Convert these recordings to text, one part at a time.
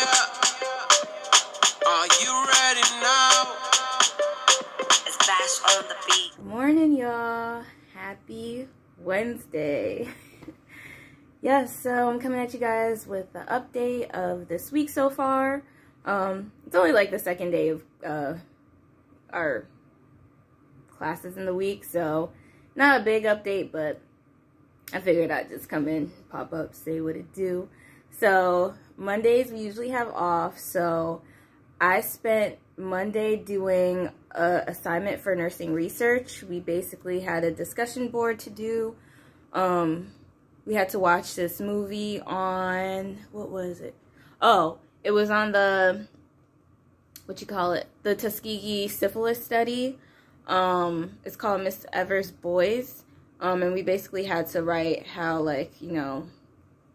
Are you ready now? It's Bash on the beat. Good morning, y'all. Happy Wednesday. Yes, so I'm coming at you guys with the update of this week so far. It's only like the second day of our classes in the week, so not a big update, but I figured I'd just come in, pop up, say what it do. So Mondays we usually have off, so I spent Monday doing an assignment for nursing research. We basically had a discussion board to do. We had to watch this movie on, what was it? Oh, it was on the, the Tuskegee Syphilis study. It's called Miss Evers' Boys. And we basically had to write how, like, you know,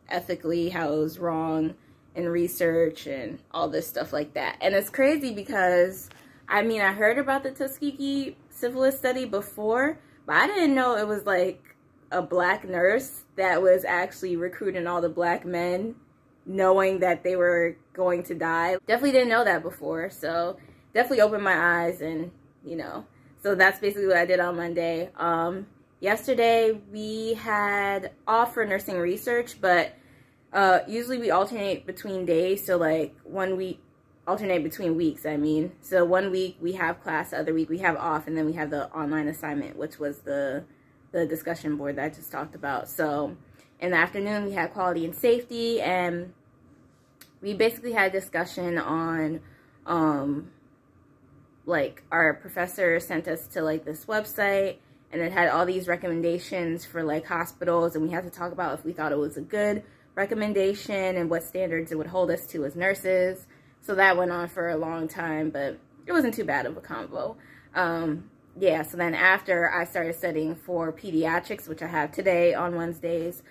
ethically how it was wrong in research and all this stuff like that. And it's crazy because, I mean, I heard about the Tuskegee Syphilis study before, but I didn't know it was like a black nurse that was actually recruiting all the black men knowing that they were going to die. Definitely didn't know that before, so definitely opened my eyes, and you know, so that's basically what I did on Monday. Yesterday we had off for nursing research, but usually we alternate between days, so like 1 week, alternate between weeks, I mean. So 1 week we have class, the other week we have off, and then we have the online assignment, which was the discussion board that I just talked about. So in the afternoon we had quality and safety, and we basically had a discussion on like our professor sent us to like this website, and it had all these recommendations for like hospitals, and we had to talk about if we thought it was a good recommendation and what standards it would hold us to as nurses. So that went on for a long time, but it wasn't too bad of a convo. Yeah, so then after I started studying for pediatrics, which I have today on Wednesdays.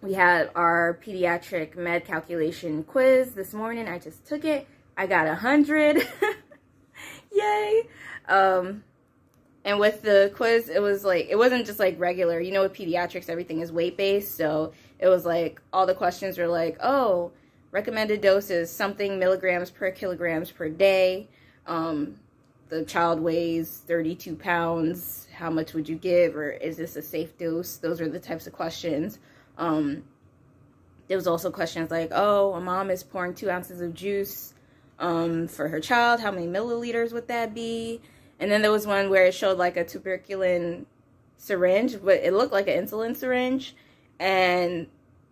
We had our pediatric med calculation quiz this morning. I just took it. I got 100. Yay. And with the quiz, it was like, it wasn't just like regular, you know, with pediatrics, everything is weight-based. So it was like, all the questions were like, oh, recommended doses, something milligrams per kilograms per day. The child weighs 32 pounds. How much would you give? Or is this a safe dose? Those are the types of questions. There was also questions like, oh, a mom is pouring 2 ounces of juice for her child. How many milliliters would that be? And then there was one where it showed like a tuberculin syringe, but it looked like an insulin syringe. And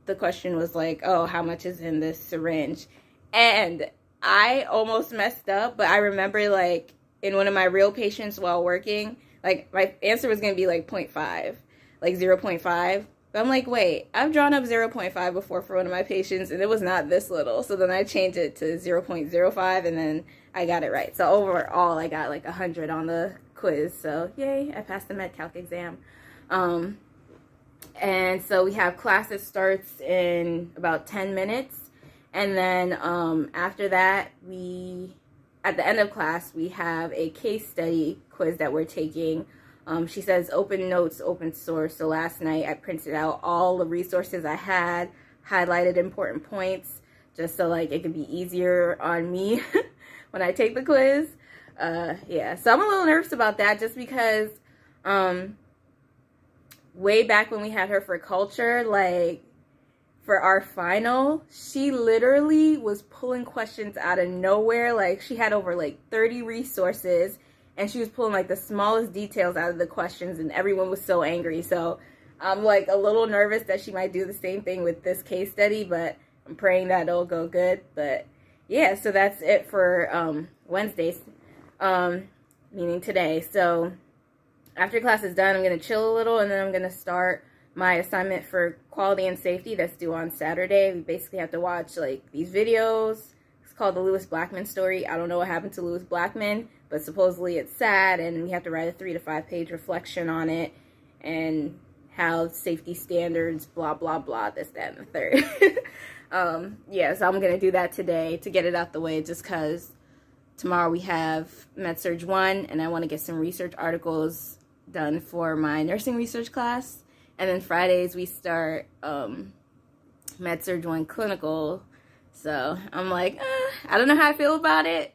the question was like, oh, how much is in this syringe? And I almost messed up, but I remember like in one of my real patients while working, like my answer was going to be like 0.5, like 0.5. But I'm like, wait, I've drawn up 0.5 before for one of my patients, and it was not this little. So then I changed it to 0.05, and then I got it right. So overall, I got like 100 on the quiz. So yay, I passed the med calc exam. And so we have class that starts in about 10 minutes. And then after that, at the end of class, we have a case study quiz that we're taking. She says open notes, open source. So last night I printed out all the resources I had, highlighted important points, just so like it could be easier on me when I take the quiz. Yeah, so I'm a little nervous about that just because way back when we had her for culture, like for our final, she literally was pulling questions out of nowhere. Like she had over like 30 resources, and she was pulling like the smallest details out of the questions, and everyone was so angry. So I'm like a little nervous that she might do the same thing with this case study, but I'm praying that it'll go good. But yeah, so that's it for Wednesdays, meaning today. So after class is done, I'm going to chill a little, and then I'm going to start my assignment for quality and safety that's due on Saturday. We basically have to watch like these videos. It's called the Lewis Blackman story. I don't know what happened to Lewis Blackman, but supposedly it's sad, and we have to write a 3 to 5 page reflection on it and how safety standards, blah, blah, blah, this, that, and the third. Yeah, so I'm going to do that today to get it out the way, just because tomorrow we have MedSurg 1, and I want to get some research articles done for my nursing research class. And then Fridays we start MedSurg 1 clinical So I'm like, I don't know how I feel about it.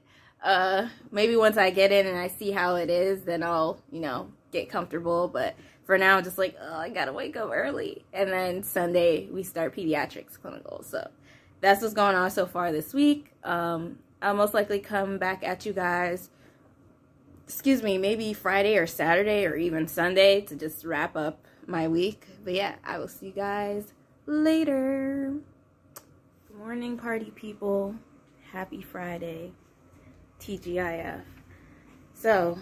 Maybe once I get in and I see how it is, then I'll, you know, get comfortable. But for now, I'm just like, oh, I gotta wake up early. And then Sunday, we start pediatrics clinical. So that's what's going on so far this week. I'll most likely come back at you guys, excuse me, maybe Friday or Saturday or even Sunday to just wrap up my week. But yeah, I will see you guys later. Good morning, party people. Happy Friday. TGIF. So,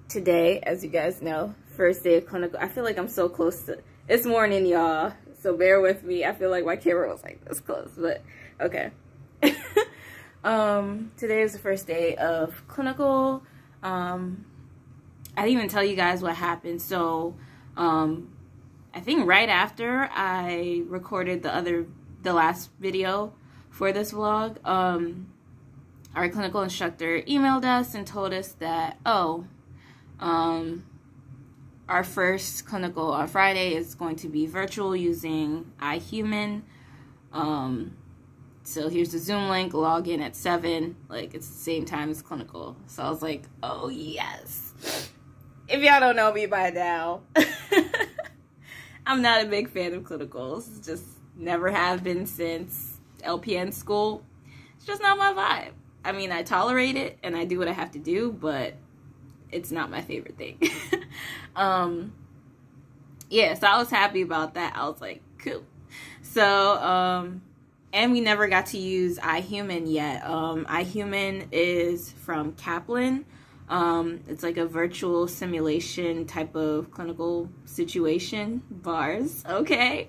today, as you guys know, first day of clinical. I feel like I'm so close to, it's morning, y'all, so bear with me. I feel like my camera was like this close, but okay. Today is the first day of clinical. I didn't even tell you guys what happened. So, I think right after I recorded the last video for this vlog, our clinical instructor emailed us and told us that, our first clinical on Friday is going to be virtual using iHUMAN. So here's the Zoom link, log in at 7, like it's the same time as clinical. So I was like, oh yes. If y'all don't know me by now, I'm not a big fan of clinicals. Just never have been since LPN school. It's just not my vibe. I mean, I tolerate it and I do what I have to do, but it's not my favorite thing. Yeah, so I was happy about that. I was like, cool. So, and we never got to use iHUMAN yet. iHUMAN is from Kaplan. It's like a virtual simulation type of clinical situation. Bars, okay.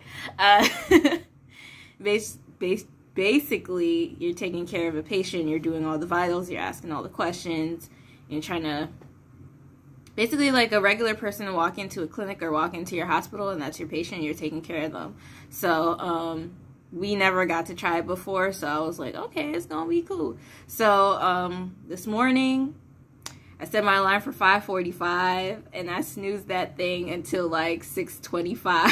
Basically, you're taking care of a patient, you're doing all the vitals, you're asking all the questions, you're trying to, basically like a regular person to walk into a clinic or walk into your hospital and that's your patient, you're taking care of them. So, we never got to try it before, so I was like, okay, it's gonna be cool. So, this morning, I set my alarm for 5:45, and I snoozed that thing until like 6:25.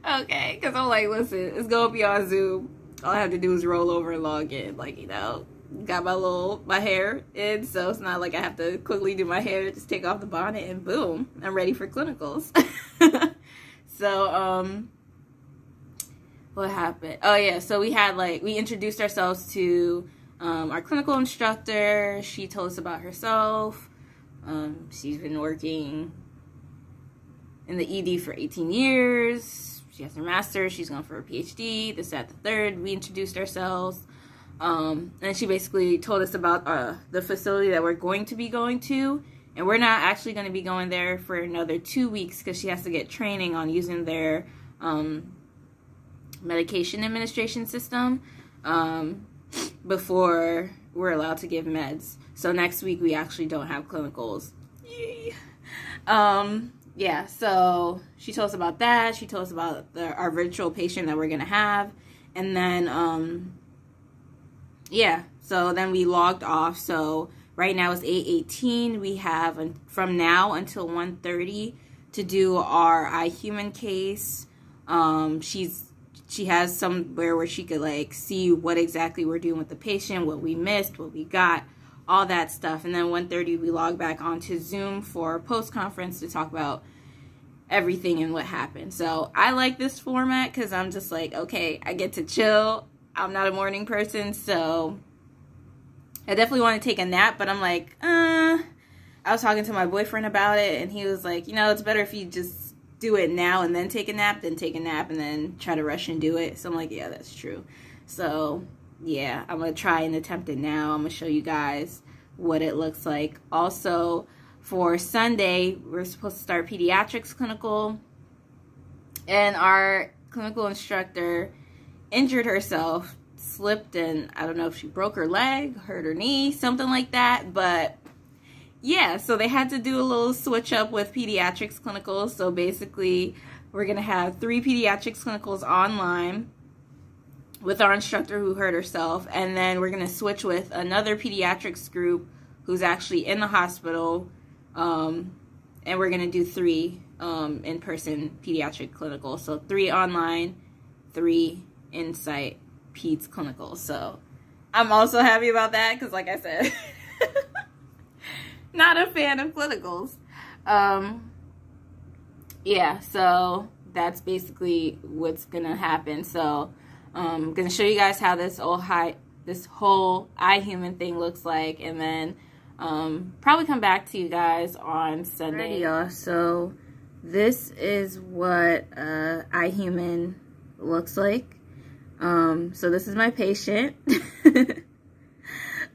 Okay, because I'm like, listen, it's gonna be on Zoom. All I have to do is roll over and log in. Like, you know, got my hair in, so it's not like I have to quickly do my hair, just take off the bonnet, and boom, I'm ready for clinicals. So, what happened? Oh yeah, so we introduced ourselves to our clinical instructor. She told us about herself. She's been working in the ED for 18 years. She has her master's. She's going for her PhD. This, that, the third. We introduced ourselves. And she basically told us about the facility that we're going to be going to. And we're not actually going to be going there for another 2 weeks because she has to get training on using their medication administration system before we're allowed to give meds. So next week we actually don't have clinicals. Yay. Yeah, so she told us about that. She told us about our virtual patient that we're going to have. And then, yeah, so then we logged off. So right now it's 8:18. We have from now until 1:30 to do our iHUMAN case. She has somewhere where she could like see what exactly we're doing with the patient, what we missed, what we got, all that stuff. And then 1:30 we log back onto Zoom for a post-conference to talk about everything and what happened. So I like this format because I'm just like, okay, I get to chill. I'm not a morning person, so I definitely want to take a nap, but I'm like, I was talking to my boyfriend about it, and he was like, you know, it's better if you just do it now and then take a nap than take a nap and then try to rush and do it. So I'm like, yeah, that's true. So yeah, I'm going to try and attempt it now. I'm going to show you guys what it looks like. Also, for Sunday, we're supposed to start pediatrics clinical, and our clinical instructor injured herself, slipped, and I don't know if she broke her leg, hurt her knee, something like that, but yeah, so they had to do a little switch up with pediatrics clinicals. So basically, we're going to have 3 pediatrics clinicals online with our instructor who hurt herself, and then we're going to switch with another pediatrics group who's actually in the hospital, and we're going to do 3 in-person pediatric clinicals. So 3 online, 3 Insight Peds Clinical. So I'm also happy about that because, like I said, not a fan of clinicals. Yeah, so that's basically what's gonna happen. So I'm gonna show you guys how this whole iHUMAN thing looks like, and then probably come back to you guys on Sunday. Alrighty, y'all. So this is what iHUMAN looks like. So this is my patient,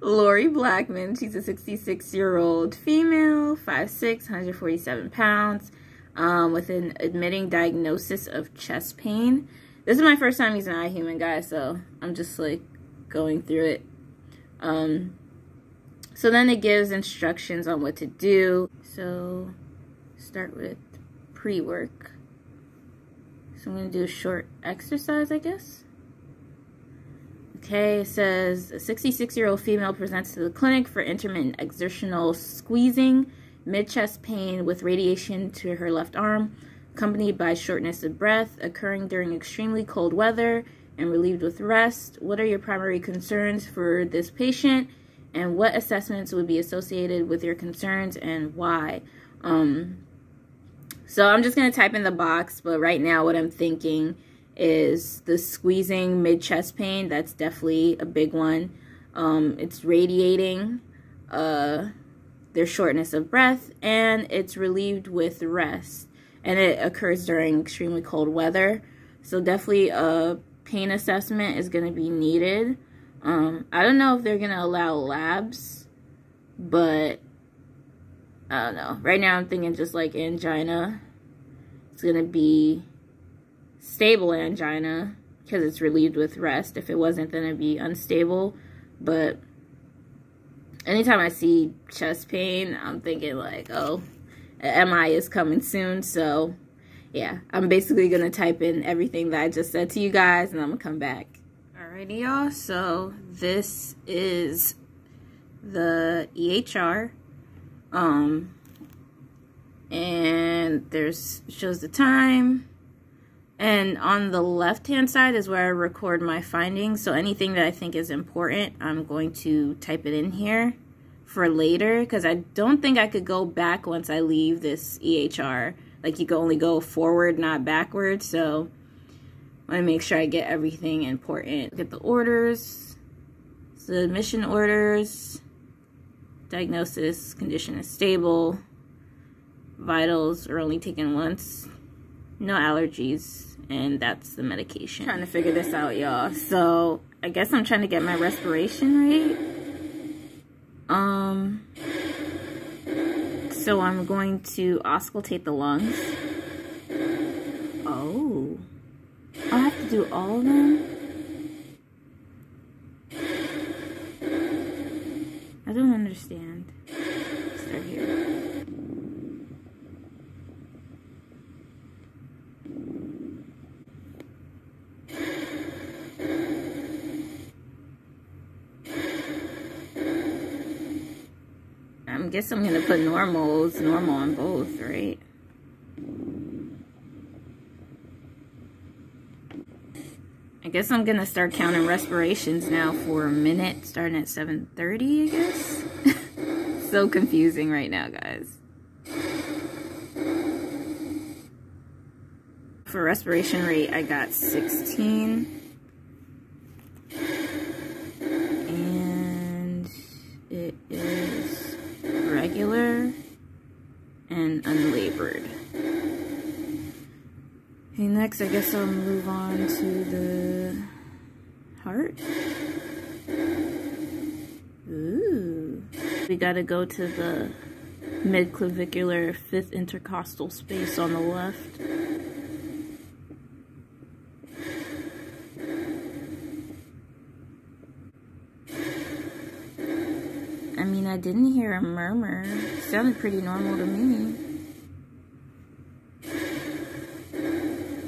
Lori Blackman. She's a 66-year-old female, 5'6", 147 pounds, with an admitting diagnosis of chest pain. This is my first time using iHUMAN, guys, so I'm just like going through it. So then it gives instructions on what to do. So start with pre-work. So I'm going to do a short exercise, I guess. Okay, it says a 66-year-old female presents to the clinic for intermittent exertional squeezing, mid-chest pain with radiation to her left arm, accompanied by shortness of breath, occurring during extremely cold weather and relieved with rest. What are your primary concerns for this patient, and what assessments would be associated with your concerns and why? So I'm just going to type in the box, but right now what I'm thinking is the squeezing mid-chest pain. That's definitely a big one. It's radiating, there's shortness of breath, and it's relieved with rest. And it occurs during extremely cold weather. So definitely a pain assessment is going to be needed. I don't know if they're going to allow labs, but I don't know. Right now I'm thinking just like angina. It's going to be stable angina because it's relieved with rest. If it wasn't, then it'd be unstable. But anytime I see chest pain, I'm thinking like, oh, MI is coming soon. So yeah, I'm basically going to type in everything that I just said to you guys, and I'm going to come back. Alrighty, y'all. So this is the EHR. And shows the time. And on the left-hand side is where I record my findings. So anything that I think is important, I'm going to type it in here for later, because I don't think I could go back once I leave this EHR. Like, you can only go forward, not backward. So I want to make sure I get everything important. Get the orders, so admission orders, diagnosis, condition is stable, vitals are only taken once, no allergies, and that's the medication. I'm trying to figure this out, y'all. So I guess I'm trying to get my respiration rate. So I'm going to auscultate the lungs. Oh, I have to do all of them? I don't understand. Start here. I guess I'm gonna put normal on both, right? I guess I'm gonna start counting respirations now for a minute, starting at 7:30, I guess. So confusing right now, guys. For respiration rate, I got 16. And it is regular and unlabored. Okay, next I guess I'll move on to the heart. Ooh. We gotta go to the midclavicular 5th intercostal space on the left. I mean, I didn't hear a murmur. It sounded pretty normal to me.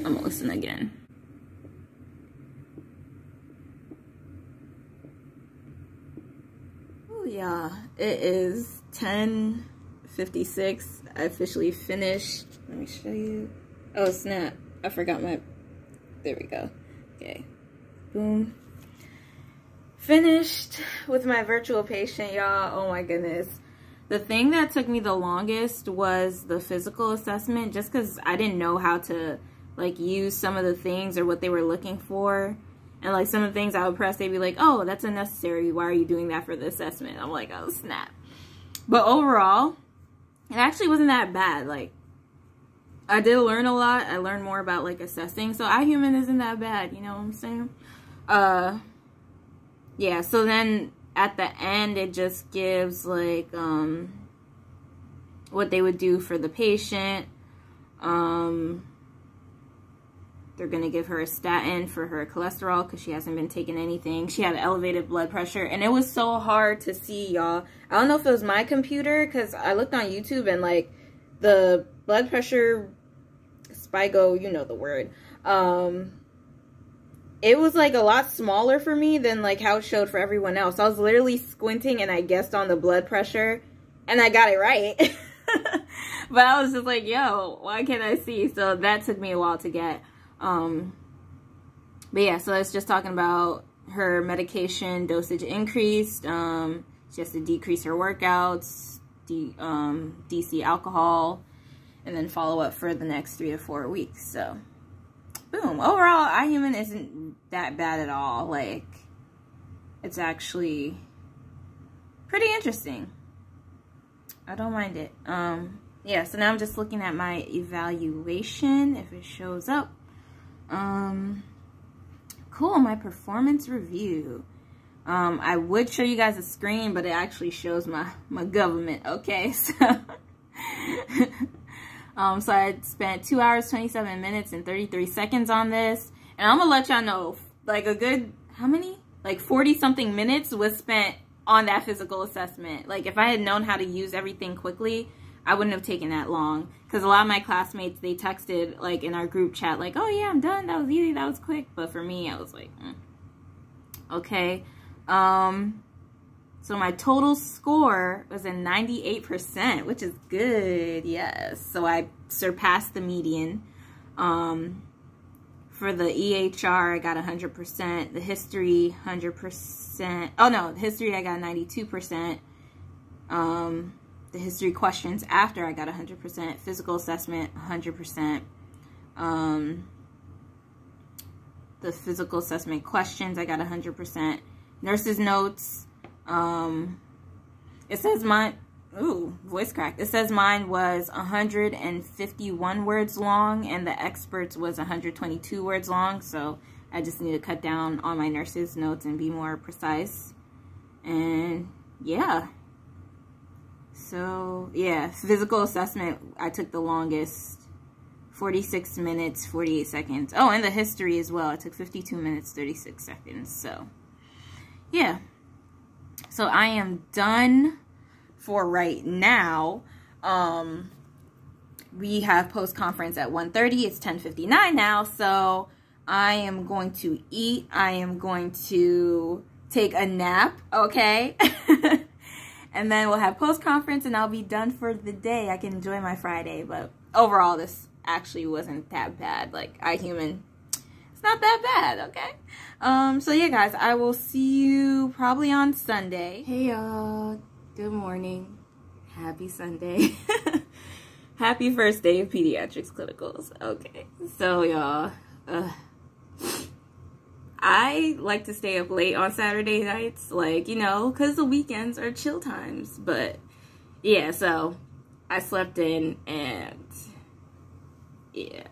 I'm gonna listen again. Oh yeah, it is 10:56. I officially finished. Let me show you. Oh snap, I forgot my, there we go. Okay, boom. Finished with my virtual patient, y'all. Oh my goodness. The thing that took me the longest was the physical assessment, just because I didn't know how to like use some of the things or what they were looking for. And like some of the things I would press, they'd be like, oh, that's unnecessary. Why are you doing that for the assessment? I'm like, oh, snap. But overall, it actually wasn't that bad. Like, I did learn a lot. I learned more about like assessing. So iHUMAN isn't that bad, you know what I'm saying? Yeah, so then at the end, it just gives like what they would do for the patient. They're going to give her a statin for her cholesterol because she hasn't been taking anything. She had elevated blood pressure, and it was so hard to see, y'all. I don't know if it was my computer because I looked on YouTube and like the blood pressure spigo, you know the word. It was like a lot smaller for me than like how it showed for everyone else. I was literally squinting and I guessed on the blood pressure and I got it right. But I was just like, yo, why can't I see? So that took me a while to get. But yeah, so it's just talking about her medication dosage increased. She has to decrease her workouts, DC alcohol, and then follow up for the next 3 to 4 weeks. So boom. Overall, iHUMAN isn't that bad at all. Like, it's actually pretty interesting. I don't mind it. Yeah, so now I'm just looking at my evaluation, if it shows up. Cool, my performance review. I would show you guys a screen, but it actually shows my government, okay? So, so I spent 2 hours, 27 minutes, and 33 seconds on this. And I'm gonna let y'all know, like a good, how many? Like 40-something minutes was spent on that physical assessment. Like if I had known how to use everything quickly, I wouldn't have taken that long. Because a lot of my classmates, they texted like in our group chat, like, oh yeah, I'm done. That was easy. That was quick. But for me, I was like, okay. So my total score was a 98%, which is good. Yes. So I surpassed the median. For the EHR, I got 100%. The history, 100%. Oh no, the history I got 92%. The history questions after I got 100%. Physical assessment, 100%. The physical assessment questions, I got 100%. Nurse's notes, it says mine, ooh, voice crack. It says mine was 151 words long and the experts was 122 words long. So I just need to cut down on my nurse's notes and be more precise. And yeah. So yeah, physical assessment, I took the longest, 46 minutes, 48 seconds. Oh, and the history as well. I took 52 minutes, 36 seconds. So yeah. So I am done for right now. We have post-conference at 1:30. It's 10:59 now. So I am going to eat. I am going to take a nap. Okay. And then we'll have post-conference and I'll be done for the day. I can enjoy my Friday. But overall, this actually wasn't that bad. Like, iHUMAN, it's not that bad, okay? So yeah, guys, I will see you probably on Sunday. Hey, y'all. Good morning. Happy Sunday. Happy first day of pediatrics clinicals. Okay. So, y'all, I like to stay up late on Saturday nights, like, you know, because the weekends are chill times. But, yeah, so I slept in and, yeah.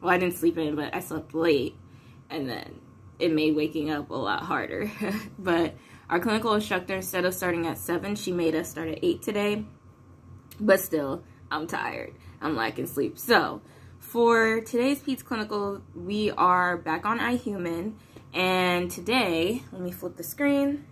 Well, I didn't sleep in, but I slept late. And then it made waking up a lot harder. But our clinical instructor, instead of starting at 7, she made us start at 8 today. But still, I'm tired. I'm lacking sleep. So, for today's Peds Clinical, we are back on iHUMAN. And today, let me flip the screen.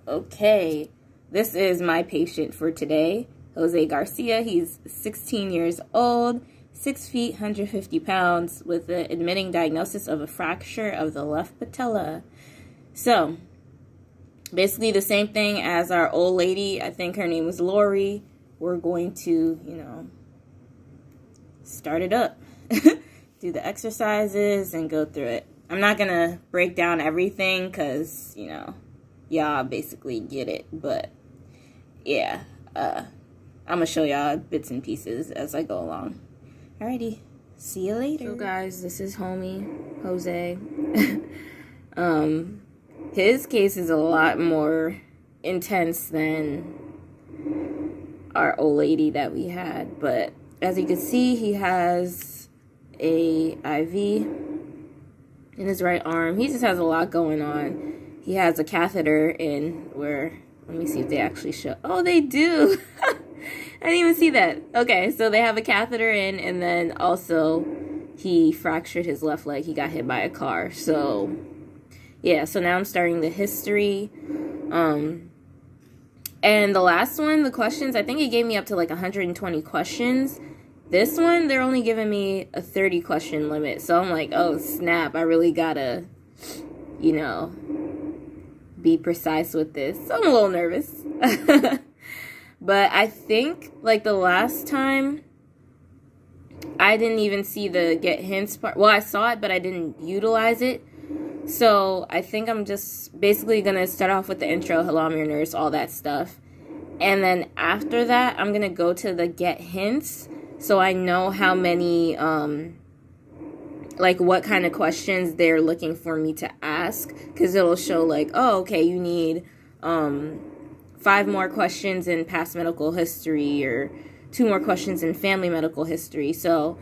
Okay, this is my patient for today, Jose Garcia. He's 16 years old, 6 feet, 150 pounds, with the admitting diagnosis of a fracture of the left patella. So, basically the same thing as our old lady. I think her name was Lori. We're going to, you know, start it up. do the exercises and go through it. I'm not going to break down everything because, you know, y'all basically get it. But, yeah, I'm going to show y'all bits and pieces as I go along. Alrighty, see you later. So, guys, this is homie, Jose. His case is a lot more intense than our old lady that we had. But, as you can see, he has a IV in his right arm. He just has a lot going on. He has a catheter in where, let me see if they actually show. Oh, they do. I didn't even see that. Okay, so they have a catheter in, and then also he fractured his left leg. He got hit by a car. So, yeah, so now I'm starting the history. And the last one, the questions, I think it gave me up to like 120 questions. This one, they're only giving me a 30 question limit. So I'm like, oh, snap. I really gotta, you know, be precise with this. So I'm a little nervous. But I think, like, the last time, I didn't even see the get hints part. Well, I saw it, but I didn't utilize it. So I think I'm just basically going to start off with the intro, hello, I'm your nurse, all that stuff. And then after that, I'm going to go to the get hints. So I know how many, like, what kind of questions they're looking for me to ask. Because it'll show, like, oh, okay, you need 5 more questions in past medical history or 2 more questions in family medical history. So,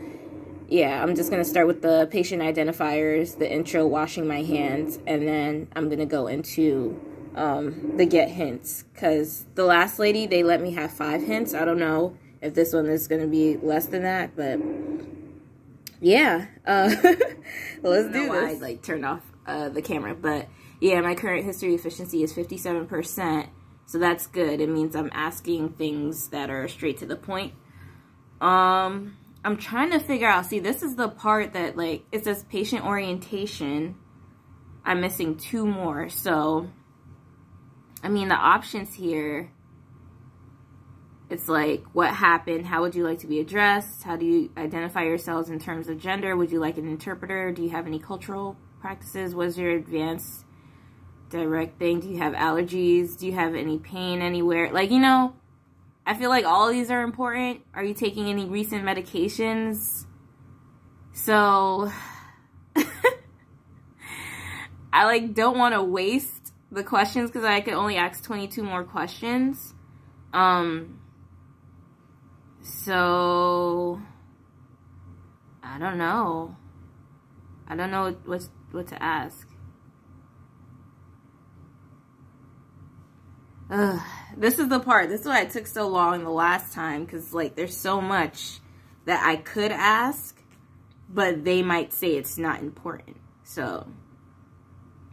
yeah, I'm just going to start with the patient identifiers, the intro, washing my hands, and then I'm going to go into the get hints. Because the last lady, they let me have 5 hints. I don't know if this one is going to be less than that, but yeah. Let's do this. I, like, turned off the camera, but yeah, my current history efficiency is 57%. So that's good. It means I'm asking things that are straight to the point. I'm trying to figure out, see, this is the part that, like, it says patient orientation. I'm missing 2 more. So, I mean, the options here, it's like, what happened? How would you like to be addressed? How do you identify yourselves in terms of gender? Would you like an interpreter? Do you have any cultural practices? What is your advanced direct thing? Do you have allergies? Do you have any pain anywhere? Like, you know, I feel like all of these are important. Are you taking any recent medications? So I, like, don't want to waste the questions because I could only ask 22 more questions. So I don't know. I don't know what to ask. This is the part. This is why it took so long the last time, because, like, there's so much that I could ask, but they might say it's not important. So,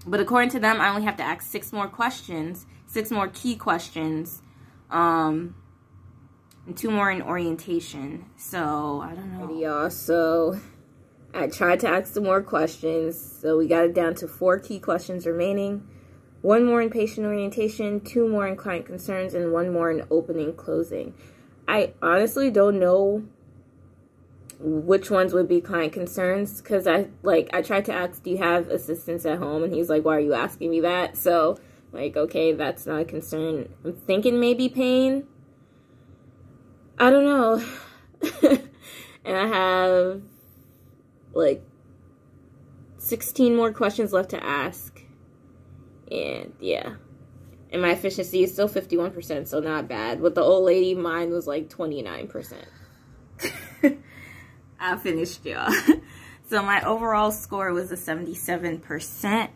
but according to them, I only have to ask 6 more questions, 6 more key questions, and 2 more in orientation. So, I don't know. Y'all, so I tried to ask some more questions. So we got it down to 4 key questions remaining. 1 more in patient orientation, 2 more in client concerns, and 1 more in opening closing. I honestly don't know which ones would be client concerns, because I tried to ask, do you have assistants at home? And he's like, why are you asking me that? So, like, okay, that's not a concern. I'm thinking maybe pain. I don't know. And I have, like, 16 more questions left to ask. And, yeah. And my efficiency is still 51%, so not bad. With the old lady, mine was, like, 29%. I finished, y'all. So my overall score was a 77%,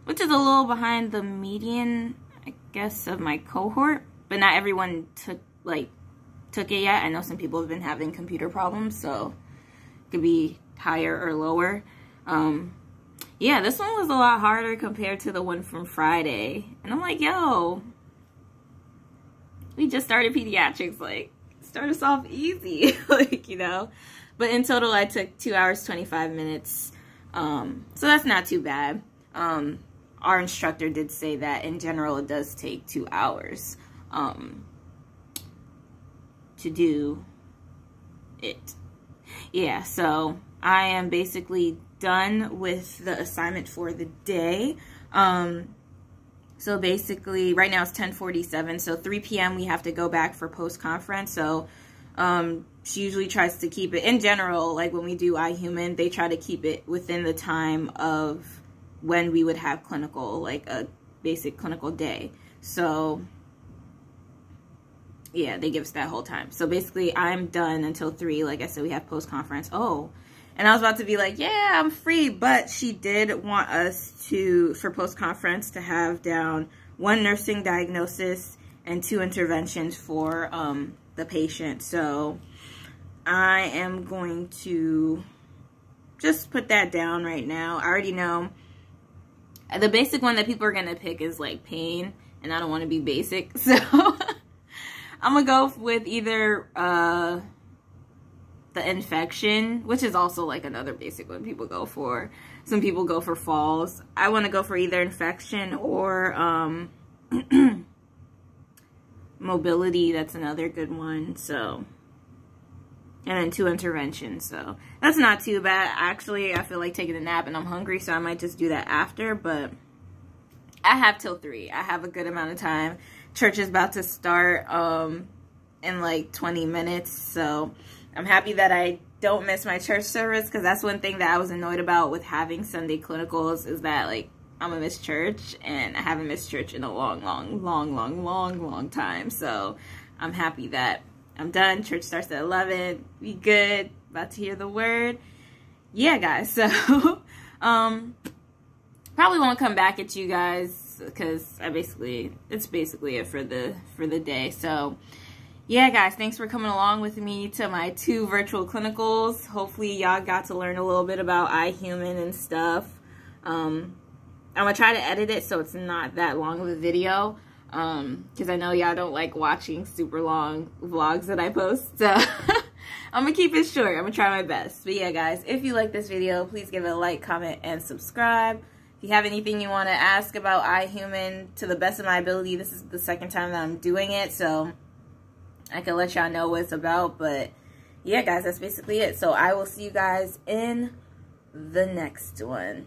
which is a little behind the median, I guess, of my cohort. But not everyone took it yet. I know some people have been having computer problems, so it could be higher or lower. Yeah, this one was a lot harder compared to the one from Friday. And I'm like, yo, we just started pediatrics, like, start us off easy, like, you know. But in total, I took 2 hours, 25 minutes. So that's not too bad. Our instructor did say that in general, it does take 2 hours to do it. Yeah, so I am basically done with the assignment for the day. So basically, right now it's 10:47, so 3 p.m. we have to go back for post-conference. So she usually tries to keep it, in general, like when we do iHUMAN, they try to keep it within the time of when we would have clinical, like a basic clinical day. So yeah, they give us that whole time. So basically, I'm done until 3. Like I said, we have post-conference. Oh, and I was about to be like, yeah, I'm free. But she did want us to, for post-conference, to have down 1 nursing diagnosis and 2 interventions for the patient. So I am going to just put that down right now. I already know the basic one that people are going to pick is like pain. And I don't want to be basic. So I'm going to go with either the infection, which is also like another basic one people go for. Some people go for falls. I want to go for either infection or mobility. That's another good one. So, and then 2 interventions. So that's not too bad. Actually, I feel like taking a nap and I'm hungry, so I might just do that after. But I have till 3. I have a good amount of time. Church is about to start in like 20 minutes. So I'm happy that I don't miss my church service, because that's one thing that I was annoyed about with having Sunday clinicals, is that like I'm gonna miss church, and I haven't missed church in a long time. So I'm happy that I'm done. Church starts at 11. We good. About to hear the word. Yeah, guys. So probably won't come back at you guys, because it's basically it for the day. So yeah, guys, thanks for coming along with me to my 2 virtual clinicals. Hopefully y'all got to learn a little bit about iHUMAN and stuff. I'm gonna try to edit it so it's not that long of a video, because I know y'all don't like watching super long vlogs that I post. So I'm gonna keep it short. I'm gonna try my best. But yeah, guys, if you like this video, please give it a like, comment, and subscribe. If you have anything you want to ask about iHUMAN, to the best of my ability, this is the 2nd time that I'm doing it, so I can let y'all know what it's about. But yeah, guys, that's basically it. So I will see you guys in the next one.